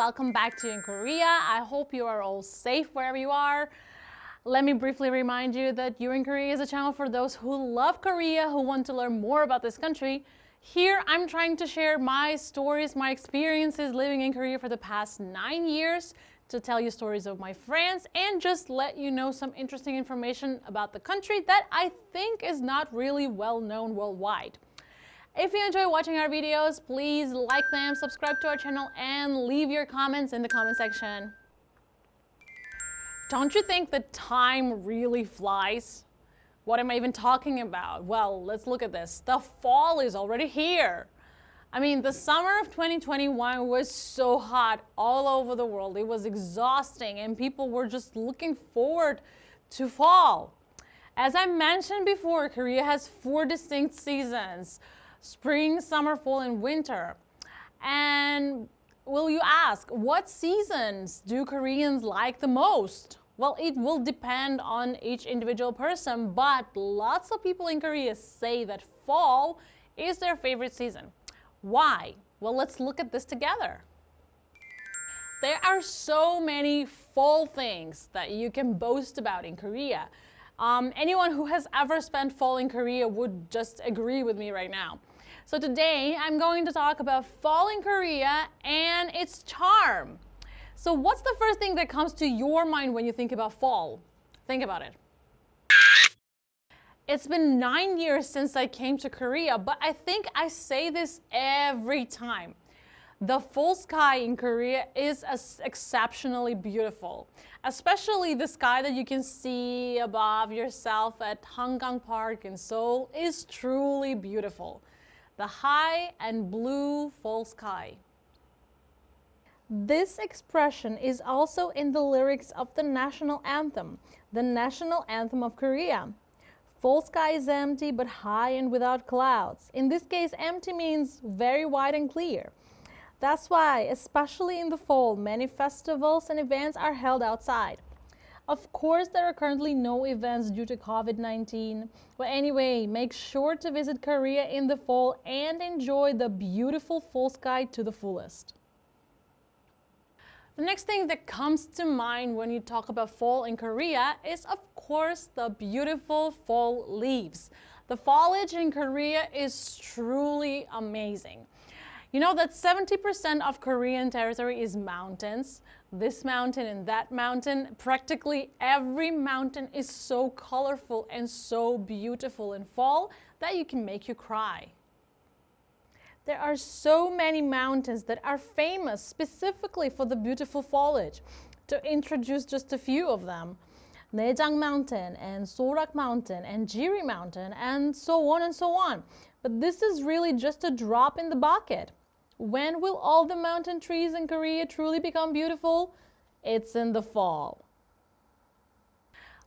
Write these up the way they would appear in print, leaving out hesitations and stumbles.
welcome back to You&KOREA. I hope you are all safe wherever you are. Let me briefly remind you that You&KOREA is a channel for those who love Korea, who want to learn more about this country. Here I'm trying to share my stories, my experiences living in Korea for the past 9 years, to tell you stories of my friends and just let you know some interesting information about the country that I think is not really well known worldwide. If you enjoy watching our videos, please like them, subscribe to our channel, and leave your comments in the comment section. Don't you think that time really flies? What am I even talking about? Well, let's look at this. The fall is already here. I mean, the summer of 2021 was so hot all over the world. It was exhausting and people were just looking forward to fall. As I mentioned before, Korea has 4 distinct seasons: spring, summer, fall, and winter. And will you ask, what seasons do Koreans like the most? Well, it will depend on each individual person, but lots of people in Korea say that fall is their favorite season. Why? Well, let's look at this together. There are so many fall things that you can boast about in Korea. Anyone who has ever spent fall in Korea would just agree with me right now. So today I'm going to talk about fall in Korea and its charm. So what's the first thing that comes to your mind when you think about fall? Think about it. It's been 9 years since I came to Korea, but I think I say this every time. The fall sky in Korea is exceptionally beautiful, especially the sky that you can see above yourself at Hangang Park in Seoul is truly beautiful. The high and blue fall sky. This expression is also in the lyrics of the national anthem of Korea. Fall sky is empty but high and without clouds. In this case, empty means very wide and clear. That's why, especially in the fall, many festivals and events are held outside. Of course, there are currently no events due to COVID-19. But anyway, make sure to visit Korea in the fall and enjoy the beautiful fall sky to the fullest. The next thing that comes to mind when you talk about fall in Korea is, of course, the beautiful fall leaves. The foliage in Korea is truly amazing. You know that 70% of Korean territory is mountains. This mountain and that mountain, practically every mountain is so colorful and so beautiful in fall that you can make you cry. There are so many mountains that are famous specifically for the beautiful foliage. To introduce just a few of them: Naejang Mountain and Sorak Mountain and Jiri Mountain and so on and so on. But this is really just a drop in the bucket. When will all the mountain trees in Korea truly become beautiful? It's in the fall.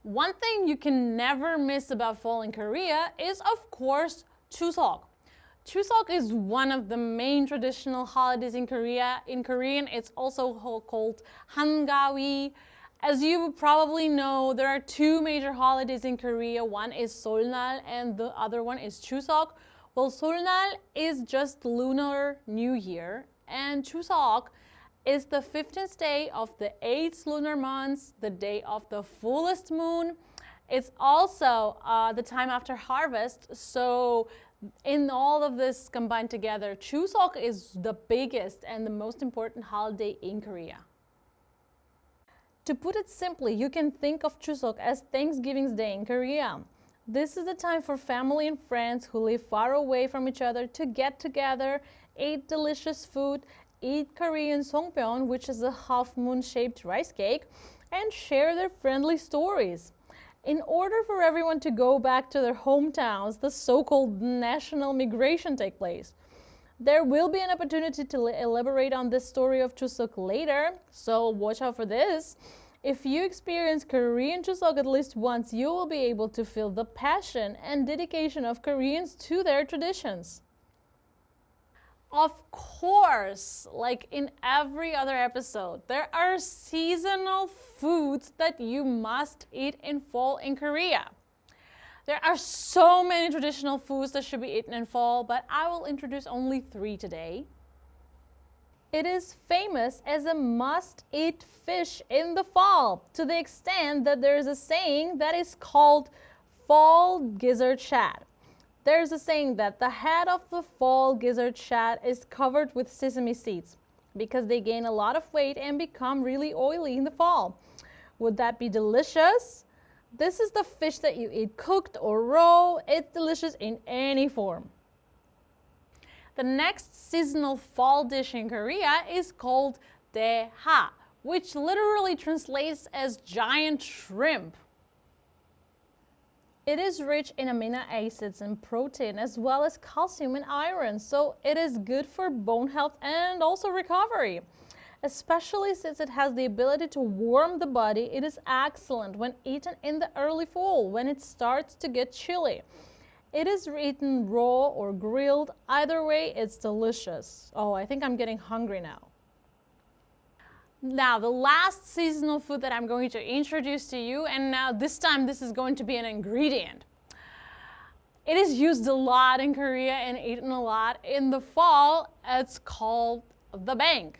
One thing you can never miss about fall in Korea is, of course, Chuseok. Chuseok is one of the main traditional holidays in Korea. In Korean, it's also called Hangawi. As you probably know, there are 2 major holidays in Korea. One is Seolnal and the other one is Chuseok. Well, Seolnal is just Lunar New Year, and Chuseok is the 15th day of the 8th lunar month, the day of the fullest moon. It's also the time after harvest, so in all of this combined together, Chuseok is the biggest and the most important holiday in Korea. To put it simply, you can think of Chuseok as Thanksgiving's Day in Korea. This is the time for family and friends who live far away from each other to get together, eat delicious food, eat Korean songpyeon, which is a half-moon-shaped rice cake, and share their friendly stories. In order for everyone to go back to their hometowns, the so-called national migration takes place. There will be an opportunity to elaborate on this story of Chuseok later, so watch out for this. If you experience Korean Chuseok at least once, you will be able to feel the passion and dedication of Koreans to their traditions. Of course, like in every other episode, there are seasonal foods that you must eat in fall in Korea. There are so many traditional foods that should be eaten in fall, but I will introduce only 3 today. It is famous as a must-eat fish in the fall, to the extent that there is a saying that is called fall gizzard shad. There's a saying that the head of the fall gizzard shad is covered with sesame seeds because they gain a lot of weight and become really oily in the fall. Would that be delicious? This is the fish that you eat cooked or raw. It's delicious in any form. The next seasonal fall dish in Korea is called daeha, which literally translates as giant shrimp. It is rich in amino acids and protein as well as calcium and iron, so it is good for bone health and also recovery. Especially since it has the ability to warm the body, it is excellent when eaten in the early fall when it starts to get chilly. It is eaten raw or grilled. Either way, it's delicious. Oh, I think I'm getting hungry now. Now, the last seasonal food that I'm going to introduce to you, and now this time this is going to be an ingredient. It is used a lot in Korea and eaten a lot in the fall. It's called the bang.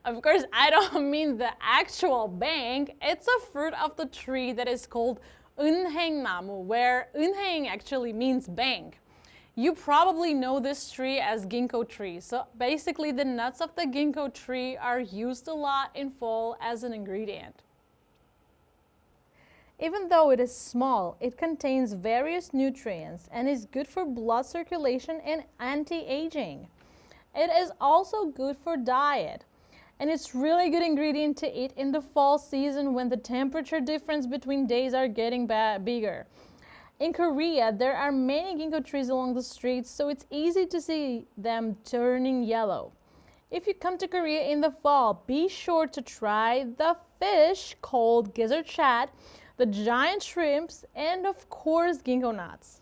Of course, I don't mean the actual bang. It's a fruit of the tree that is called 은행나무, where 은행 actually means bang. You probably know this tree as ginkgo tree. So basically the nuts of the ginkgo tree are used a lot in fall as an ingredient. Even though it is small, it contains various nutrients and is good for blood circulation and anti-aging. It is also good for diet. And it's really good ingredient to eat in the fall season when the temperature difference between days are getting bigger. In Korea, there are many ginkgo trees along the streets, so it's easy to see them turning yellow. If you come to Korea in the fall, be sure to try the fish called gizzard shad, the giant shrimps, and of course ginkgo nuts.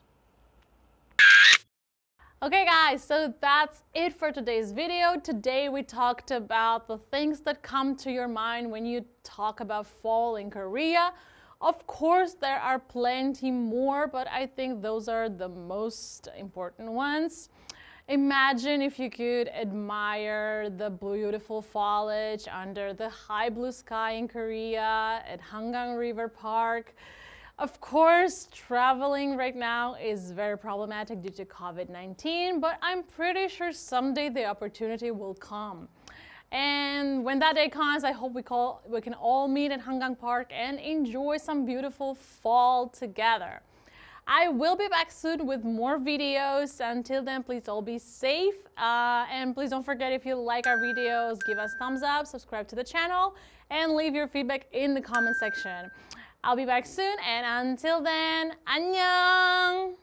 Okay guys, so that's it for today's video. Today we talked about the things that come to your mind when you talk about fall in Korea. Of course, there are plenty more, but I think those are the most important ones. Imagine if you could admire the beautiful foliage under the high blue sky in Korea at Hangang River Park. Of course, traveling right now is very problematic due to COVID-19, but I'm pretty sure someday the opportunity will come. And when that day comes, I hope we can all meet at Hangang Park and enjoy some beautiful fall together. I will be back soon with more videos. Until then, please all be safe. And please don't forget, if you like our videos, give us thumbs up, subscribe to the channel, and leave your feedback in the comment section. I'll be back soon, and until then, 안녕!